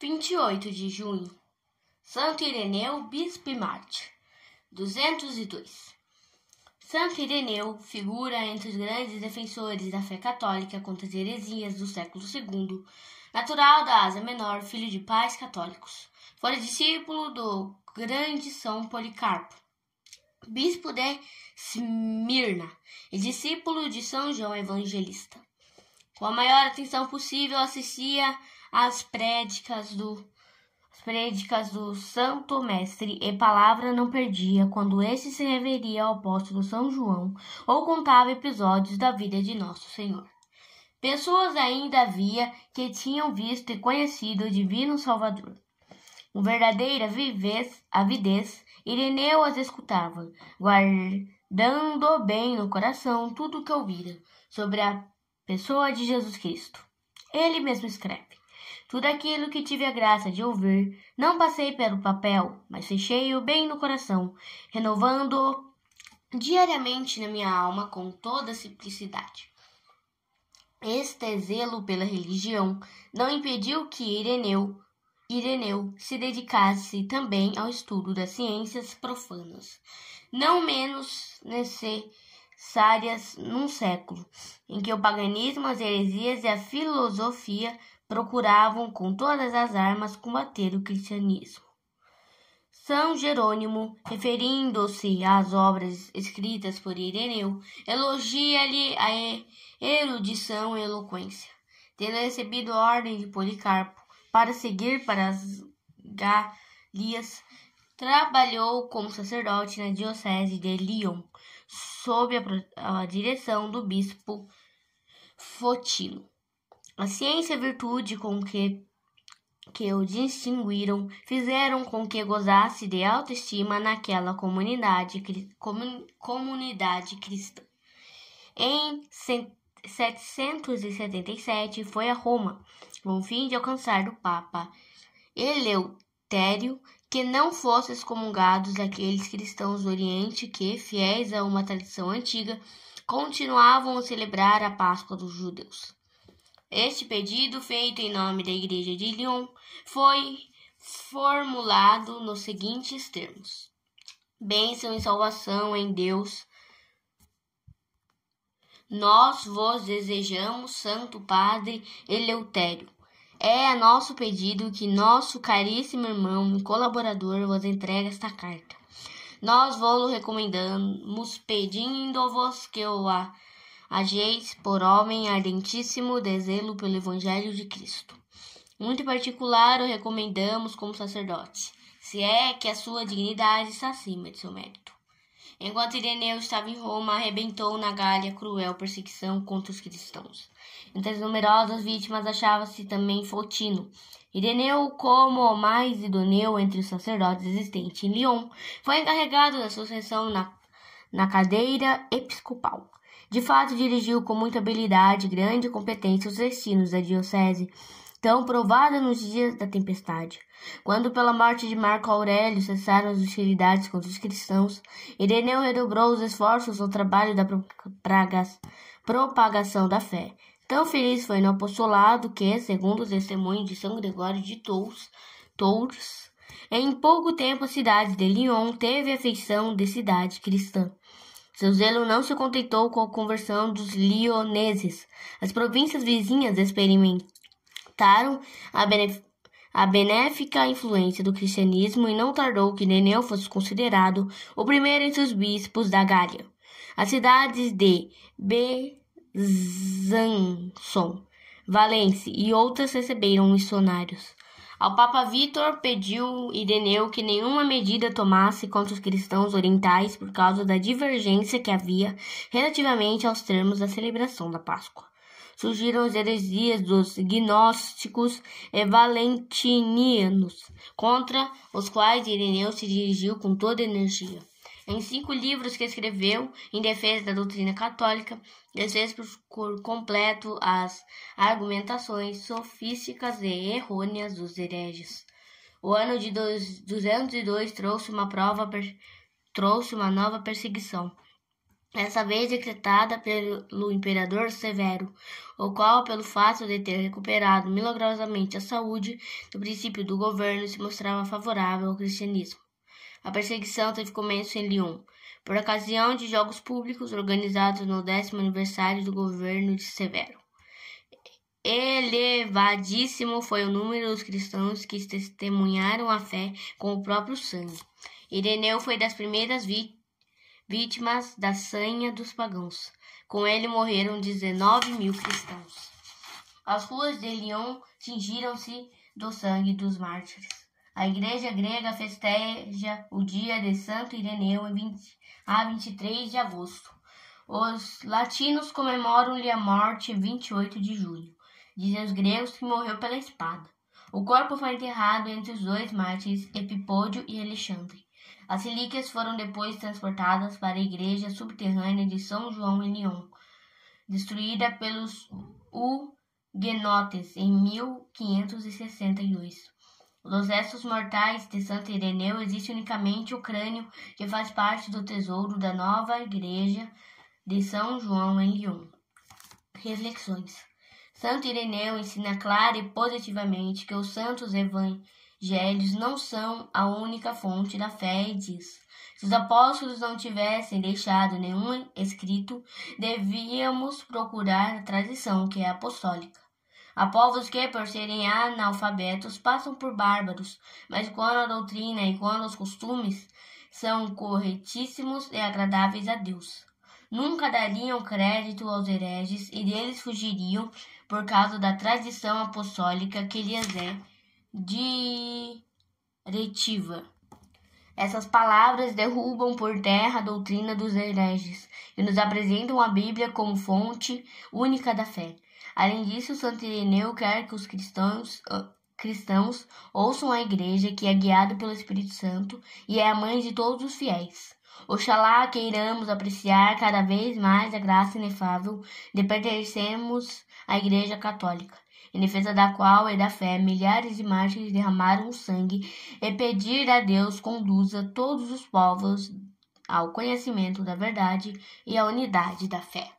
28 de junho. Santo Ireneu, Bispo e Mártir. 202. Santo Ireneu figura entre os grandes defensores da fé católica contra as heresias do século II, natural da Ásia Menor, filho de pais católicos. Foi discípulo do grande São Policarpo, bispo de Esmirna, e discípulo de São João Evangelista. Com a maior atenção possível, assistia às prédicas do Santo Mestre e palavra não perdia quando este se referia ao apóstolo São João ou contava episódios da vida de Nosso Senhor. Pessoas ainda havia que tinham visto e conhecido o Divino Salvador. Com verdadeira avidez, Ireneu as escutava, guardando bem no coração tudo o que ouvira sobre a pessoa de Jesus Cristo. Ele mesmo escreve: tudo aquilo que tive a graça de ouvir, não passei pelo papel, mas fechei-o bem no coração, renovando-o diariamente na minha alma com toda simplicidade. Este zelo pela religião não impediu que Ireneu se dedicasse também ao estudo das ciências profanas, não menos necessárias num século em que o paganismo, as heresias e a filosofia procuravam com todas as armas combater o cristianismo. São Jerônimo, referindo-se às obras escritas por Ireneu, elogia-lhe a erudição e eloquência. Tendo recebido a ordem de Policarpo para seguir para as Galias, trabalhou como sacerdote na diocese de Lyon, sob a direção do bispo Fotino. A ciência e a virtude com que o distinguiram fizeram com que gozasse de autoestima naquela comunidade cristã. Em 777 foi a Roma, com o fim de alcançar do Papa Eleutério que não fossem excomungados aqueles cristãos do Oriente que, fiéis a uma tradição antiga, continuavam a celebrar a Páscoa dos judeus. Este pedido, feito em nome da Igreja de Lyon, foi formulado nos seguintes termos: bênção e salvação em Deus. Nós vos desejamos, Santo Padre Eleutério. É a nosso pedido que nosso caríssimo irmão e colaborador vos entregue esta carta. Nós vos recomendamos, pedindo-vos que o ageis por homem ardentíssimo de zelo pelo Evangelho de Cristo. Muito em particular o recomendamos como sacerdote, se é que a sua dignidade está acima de seu mérito. Enquanto Ireneu estava em Roma, arrebentou na Gália cruel perseguição contra os cristãos. Entre as numerosas vítimas achava-se também Fotino. Ireneu, como o mais idôneo entre os sacerdotes existentes em Lyon, foi encarregado da sucessão na cadeira episcopal. De fato, dirigiu com muita habilidade e grande competência os destinos da diocese, tão provada nos dias da tempestade. Quando, pela morte de Marco Aurélio, cessaram as hostilidades contra os cristãos, Ireneu redobrou os esforços no trabalho da propagação da fé. Tão feliz foi no apostolado que, segundo o testemunho de São Gregório de Tours, em pouco tempo a cidade de Lyon teve a feição de cidade cristã. Seu zelo não se contentou com a conversão dos lioneses. As províncias vizinhas experimentaram a benéfica influência do cristianismo e não tardou que Ireneu fosse considerado o primeiro entre os bispos da Gália. As cidades de Besançon, Valência e outras receberam missionários. Ao Papa Vítor pediu Ireneu que nenhuma medida tomasse contra os cristãos orientais por causa da divergência que havia relativamente aos termos da celebração da Páscoa. Surgiram as heresias dos gnósticos e valentinianos, contra os quais Ireneu se dirigiu com toda a energia. Em 5 livros que escreveu em defesa da doutrina católica, desfez por completo as argumentações sofísticas e errôneas dos hereges. O ano de 202 trouxe uma nova perseguição. dessa vez decretada pelo imperador Severo, o qual, pelo fato de ter recuperado milagrosamente a saúde do princípio do governo, se mostrava favorável ao cristianismo. A perseguição teve começo em Lyon, por ocasião de jogos públicos organizados no 10º aniversário do governo de Severo. Elevadíssimo foi o número dos cristãos que testemunharam a fé com o próprio sangue. Ireneu foi das primeiras vítimas da sanha dos pagãos. Com ele morreram 19.000 cristãos. As ruas de Lyon tingiram-se do sangue dos mártires. A igreja grega festeja o dia de Santo Ireneu a 23 de agosto. Os latinos comemoram-lhe a morte em 28 de junho. Dizem os gregos que morreu pela espada. O corpo foi enterrado entre os dois mártires, Epipódio e Alexandre. As relíquias foram depois transportadas para a igreja subterrânea de São João em Lyon, destruída pelos huguenotes em 1562. Dos restos mortais de Santo Ireneu existe unicamente o crânio que faz parte do tesouro da nova igreja de São João em Lyon. Reflexões. Santo Ireneu ensina clara e positivamente que os santos evangelhos não são a única fonte da fé e diz: se os apóstolos não tivessem deixado nenhum escrito, devíamos procurar a tradição que é apostólica. Há povos que, por serem analfabetos, passam por bárbaros, mas quando a doutrina e quando os costumes são corretíssimos e agradáveis a Deus, nunca dariam crédito aos hereges e deles fugiriam por causa da tradição apostólica que lhes é diretiva. Essas palavras derrubam por terra a doutrina dos hereges e nos apresentam a Bíblia como fonte única da fé. Além disso, Santo Ireneu quer que os cristãos ouçam a igreja, que é guiada pelo Espírito Santo e é a mãe de todos os fiéis. Oxalá queiramos apreciar cada vez mais a graça inefável de pertencermos à Igreja Católica, em defesa da qual e da fé milhares de mártires derramaram o sangue, e pedir a Deus conduza todos os povos ao conhecimento da verdade e à unidade da fé.